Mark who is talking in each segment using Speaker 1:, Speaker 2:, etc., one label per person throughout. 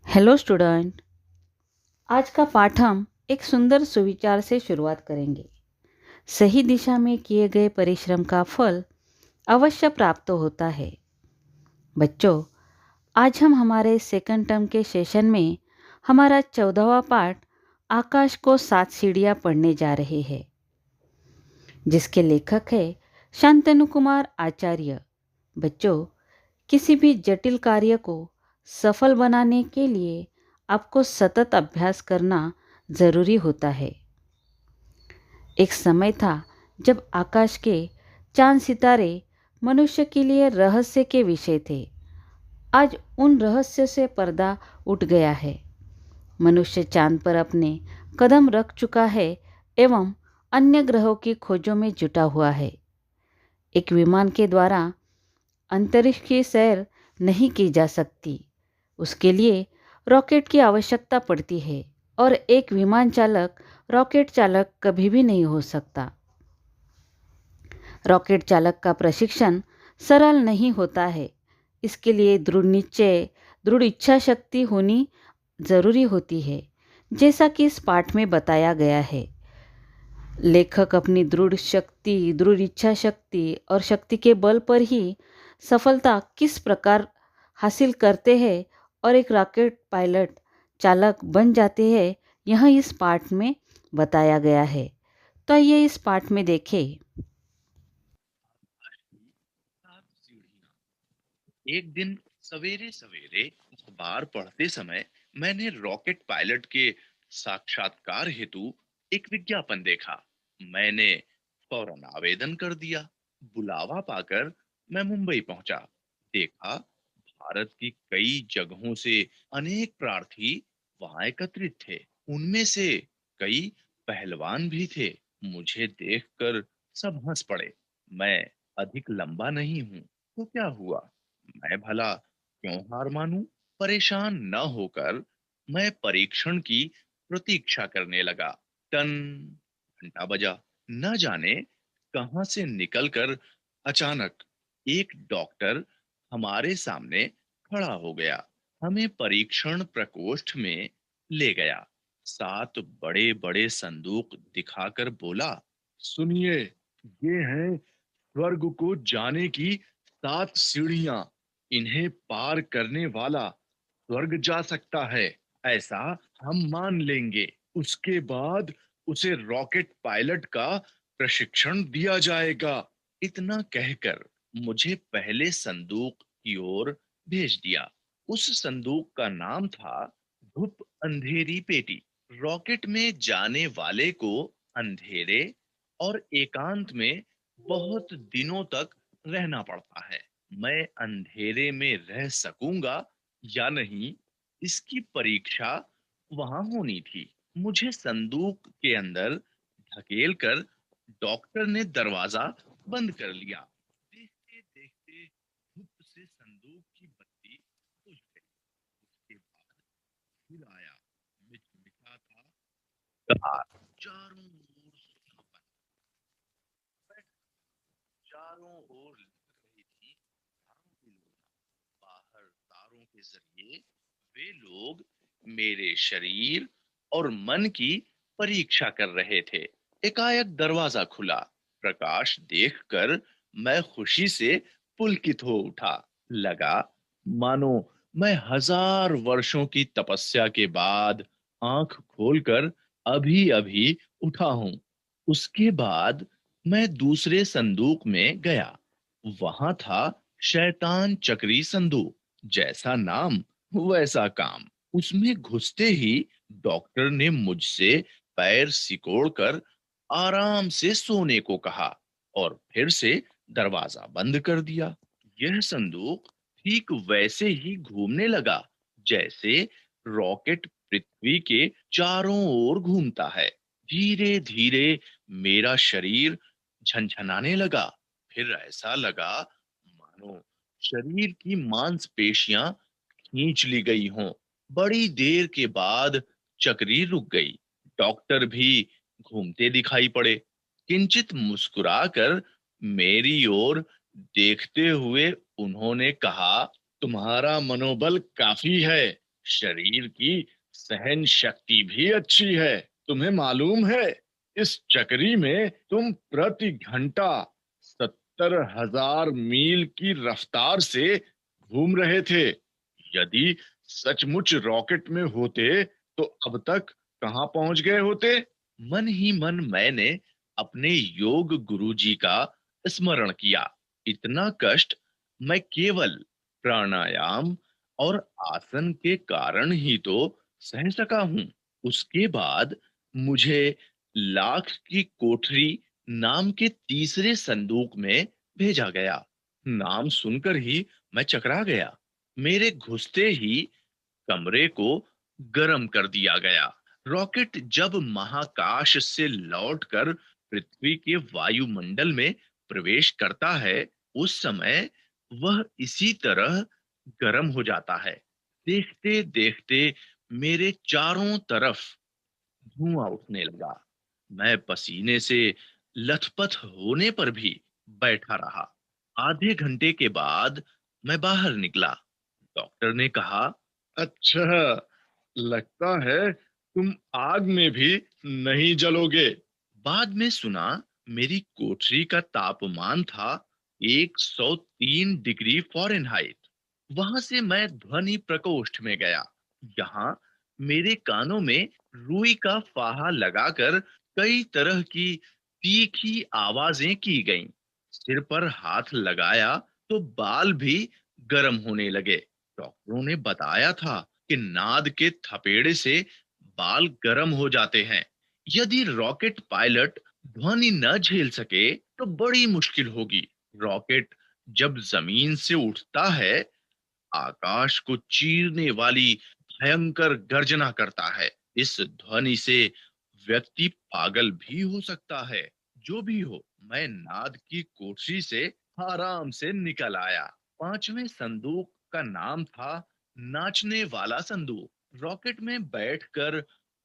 Speaker 1: Hello student. आज का पाठ हम एक सुंदर सुविचार से शुरुआत करेंगे। सही दिशा में किए गए परिश्रम का फल अवश्य प्राप्त होता है। बच्चों, आज हम हमारे सेकंड टर्म के सेशन में हमारा 14वां पाठ आकाश को 7 सीढ़ियाँ पढ़ने जा रहे हैं, जिसके लेखक है शांतनु कुमार आचार्य। बच्चों, किसी भी जटिल कार्य को सफल बनाने के लिए आपको सतत अभ्यास करना ज़रूरी होता है। एक समय था जब आकाश के चांद सितारे मनुष्य के लिए रहस्य के विषय थे। आज उन रहस्य से पर्दा उठ गया है। मनुष्य चांद पर अपने कदम रख चुका है एवं अन्य ग्रहों की खोजों में जुटा हुआ है। एक विमान के द्वारा अंतरिक्ष की सैर नहीं की जा सकती। उसके लिए रॉकेट की आवश्यकता पड़ती है और एक विमान चालक रॉकेट चालक कभी भी नहीं हो सकता। रॉकेट चालक का प्रशिक्षण सरल नहीं होता है। इसके लिए दृढ़ निश्चय, दृढ़ इच्छा शक्ति होनी जरूरी होती है, जैसा कि इस पाठ में बताया गया है। लेखक अपनी दृढ़ शक्ति, दृढ़ इच्छा शक्ति और शक्ति के बल पर ही सफलता किस प्रकार हासिल करते हैं और एक रॉकेट पायलट चालक बन जाते हैं, यह इस पाठ में बताया गया है। तो ये इस पाठ में देखें।
Speaker 2: एक दिन सवेरे सवेरे अखबार पढ़ते समय मैंने रॉकेट पायलट के साक्षात्कार हेतु एक विज्ञापन देखा। मैंने फौरन आवेदन कर दिया। बुलावा पाकर मैं मुंबई पहुंचा। देखा, भारत की कई जगहों से अनेक प्रार्थी वहां एकत्रित थे। उनमें से कई पहलवान भी थे। मुझे देखकर सब हंस पड़े। मैं अधिक लंबा नहीं हूं, तो क्या हुआ? मैं भला क्यों हार मानूं? परेशान न होकर मैं परीक्षण की प्रतीक्षा करने लगा। टन, घंटा बजा। न जाने कहां से निकलकर अचानक एक डॉक्टर हमारे सामने खड़ा हो गया। हमें परीक्षण प्रकोष्ठ में ले गया। 7 बड़े बड़े संदूक दिखाकर बोला, सुनिए, ये हैं स्वर्ग को जाने की 7 सीढ़ियां। इन्हें पार करने वाला स्वर्ग जा सकता है, ऐसा हम मान लेंगे। उसके बाद उसे रॉकेट पायलट का प्रशिक्षण दिया जाएगा। इतना कहकर मुझे पहले संदूक की ओर भेज दिया। उस संदूक का नाम था धूप अंधेरी पेटी। रॉकेट में जाने वाले को अंधेरे और एकांत में बहुत दिनों तक रहना पड़ता है। मैं अंधेरे में रह सकूंगा या नहीं, इसकी परीक्षा वहां होनी थी। मुझे संदूक के अंदर धकेल कर डॉक्टर ने दरवाजा बंद कर लिया। देखते देखते धूप से संदूक की बत्ती बुझ गई। उसके बाद फिर आया। मिचमिचा था कार। चारों ओर सुनसान। चारों ओर लग रही थी तारों की लोथ। बाहर तारों के जरिए वे लोग मेरे शरीर और मन की परीक्षा कर रहे थे। एकाएक दरवाजा खुला। प्रकाश देखकर मैं खुशी से पुलकित हो उठा। लगा मानो मैं 1000 वर्षों की तपस्या के बाद आंख खोलकर अभी अभी उठा हूं। उसके बाद मैं दूसरे संदूक में गया। वहां था शैतान चक्री संदूक। जैसा नाम वैसा काम। उसमें घुसते ही डॉक्टर ने मुझसे पैर सिकोड़कर आराम से सोने को कहा और फिर से दरवाजा बंद कर दिया। यह संदूक ठीक वैसे ही घूमने लगा जैसे रॉकेट पृथ्वी के चारों ओर घूमता है। धीरे धीरे मेरा शरीर झनझनाने लगा। फिर ऐसा लगा मानो शरीर की मांसपेशियां खींच ली गई हों। बड़ी देर के बाद चक्री रुक गई। डॉक्टर भी घूमते दिखाई पड़े। किंचित मुस्कुराकर मेरी ओर देखते हुए उन्होंने कहा, तुम्हारा मनोबल काफी है, शरीर की सहन शक्ति भी अच्छी है। तुम्हें मालूम है, इस चक्री में तुम प्रति घंटा 70,000 मील की रफ्तार से घूम रहे थे। यदि सचमुच रॉकेट में होते तो अब तक कहाँ पहुंच गए होते। मन ही मन मैंने अपने योग गुरुजी का स्मरण किया। इतना कष्ट मैं केवल प्राणायाम और आसन के कारण ही तो सह सका हूँ। उसके बाद मुझे लाख की कोठरी नाम के तीसरे संदूक में भेजा गया। नाम सुनकर ही मैं चकरा गया। मेरे घुसते ही कमरे को गर्म कर दिया गया। रॉकेट जब महाकाश से लौटकर पृथ्वी के वायुमंडल में प्रवेश करता है, उस समय वह इसी तरह गर्म हो जाता है। देखते देखते मेरे चारों तरफ धुआं उठने लगा। मैं पसीने से लथपथ होने पर भी बैठा रहा। आधे घंटे के बाद मैं बाहर निकला। डॉक्टर ने कहा, अच्छा, लगता है तुम आग में भी नहीं जलोगे। बाद में सुना मेरी कोठरी का तापमान था 103 डिग्री फ़ारेनहाइट। वहां से मैं ध्वनि प्रकोष्ठ में गया। यहाँ मेरे कानों में रुई का फाहा लगाकर कई तरह की तीखी आवाजें की गईं। सिर पर हाथ लगाया तो बाल भी गर्म होने लगे। डॉक्टरों ने बताया था कि नाद के थपेड़े से बाल गर्म हो जाते हैं। यदि रॉकेट पायलट ध्वनि न झेल सके तो बड़ी मुश्किल होगी। रॉकेट जब जमीन से उठता है, आकाश को चीरने वाली भयंकर गर्जना करता है। इस ध्वनि से व्यक्ति पागल भी हो सकता है। जो भी हो, मैं नाद की कोठरी से आराम से निकल आया। पांचवें संदूक का नाम था नाचने वाला संदूक। रॉकेट में बैठकर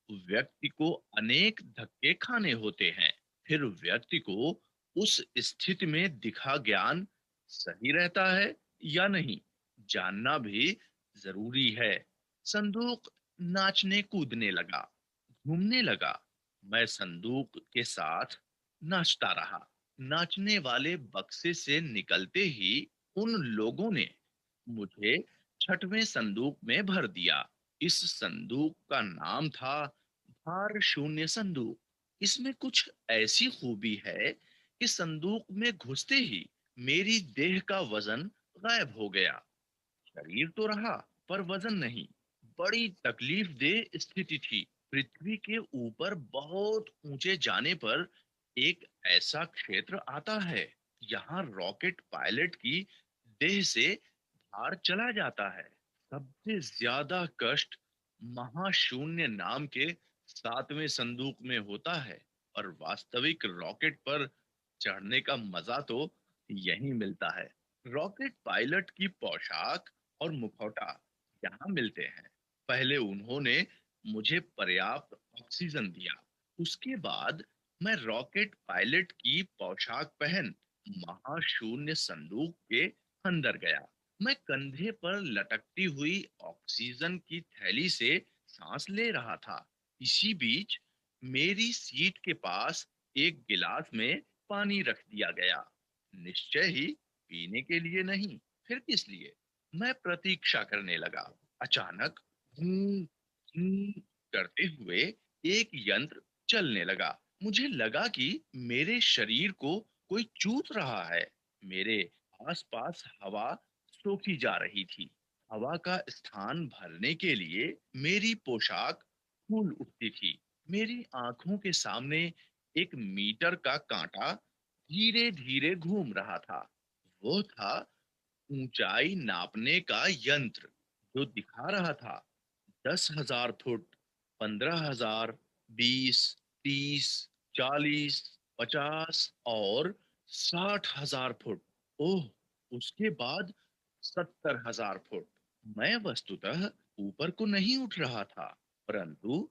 Speaker 2: व्यक्ति को अनेक धक्के खाने होते हैं। फिर व्यक्ति को उस स्थिति में दिखा ज्ञान सही रहता है या नहीं, जानना भी जरूरी है। संदूक नाचने कूदने लगा, घूमने लगा। मैं संदूक के साथ नाचता रहा। नाचने वाले बक्से से निकलते ही उन लोगों ने मुझे छठवें संदूक में भर दिया। इस संदूक का नाम था भार शून्य संदूक। इसमें कुछ ऐसी खूबी है कि संदूक में घुसते ही मेरी देह का वजन गायब हो गया। शरीर तो रहा पर वजन नहीं। बड़ी तकलीफ देह स्थिति थी। पृथ्वी के ऊपर बहुत ऊंचे जाने पर एक ऐसा क्षेत्र आता है, यहाँ रॉकेट पायलट की देह से भार चला जाता है। सबसे ज्यादा कष्ट महाशून्य नाम के सातवें संदूक में होता है। और वास्तविक रॉकेट पर चढ़ने का मजा तो यही मिलता है। रॉकेट पायलट की पोशाक और मुखौटा यहाँ मिलते हैं। पहले उन्होंने मुझे पर्याप्त ऑक्सीजन दिया। उसके बाद मैं रॉकेट पायलट की पोशाक पहन महाशून्य संदूक के अंदर गया। मैं कंधे पर लटकती हुई ऑक्सीजन की थैली से सांस ले रहा था। इसी बीच मेरी सीट के पास एक गिलास में पानी रख दिया गया। निश्चय ही पीने के लिए नहीं, फिर किस लिए। मैं प्रतीक्षा करने लगा। अचानक हूं हूं करते हुए एक यंत्र चलने लगा। मुझे लगा कि मेरे शरीर को कोई चूस रहा है। मेरे आसपास हवा सोखी जा रही थी। हवा का स्थान भरने के लिए मेरी पोशाक फूल उठती थी। मेरी आंखों के सामने एक मीटर का कांटा धीरे धीरे घूम रहा था। वो था ऊंचाई नापने का यंत्र, जो दिखा रहा था 10,000 फुट, 15,000, 20, 30, 40, 50 और 60,000 फुट। ओह, उसके बाद 70,000 फुट। मैं वस्तुतः ऊपर को नहीं उठ रहा था, परंतु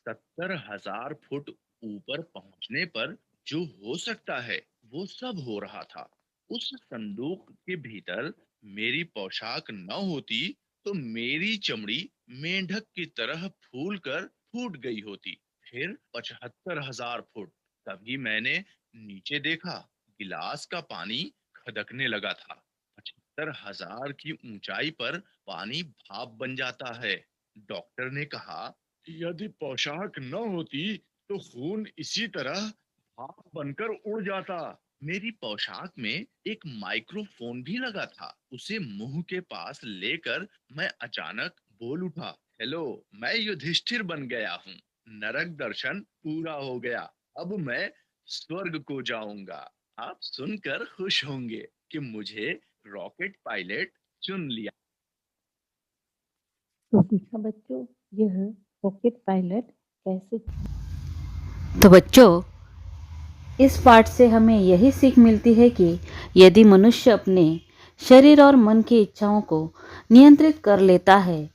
Speaker 2: 70,000 फुट ऊपर पहुंचने पर जो हो सकता है वो सब हो रहा था। उस संदूक के भीतर मेरी पोशाक न होती तो मेरी चमड़ी मेंढक की तरह फूलकर फूट गई होती। फिर 75,000 फुट। तभी मैंने नीचे देखा, गिलास का पानी खदकने लगा था। 75,000 की ऊंचाई पर पानी भाप बन जाता है। डॉक्टर ने कहा, यदि पोशाक न होती तो खून इसी तरह भाप बनकर उड़ जाता। मेरी पोशाक में एक माइक्रोफोन भी लगा था। उसे मुंह के पास लेकर मैं अचानक बोल उठा, हेलो, मैं युधिष्ठिर बन गया हूँ। नरक दर्शन पूरा हो गया। अब मैं स्वर्ग को जाऊंगा। आप सुनकर खुश होंगे कि मुझे रॉकेट पायलट चुन लिया।
Speaker 1: तो देखा बच्चों, यह रॉकेट पायलट कैसे। तो बच्चों, इस पाठ से हमें यही सीख मिलती है कि यदि मनुष्य अपने शरीर और मन की इच्छाओं को नियंत्रित कर लेता है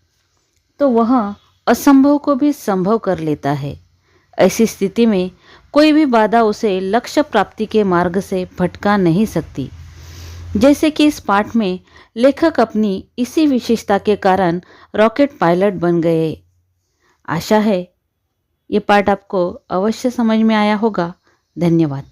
Speaker 1: तो वह असंभव को भी संभव कर लेता है। ऐसी स्थिति में कोई भी बाधा उसे लक्ष्य प्राप्ति के मार्ग से भटका नहीं सकती। जैसे कि इस पाठ में लेखक अपनी इसी विशेषता के कारण रॉकेट पायलट बन गए। आशा है ये पाठ आपको अवश्य समझ में आया होगा। धन्यवाद।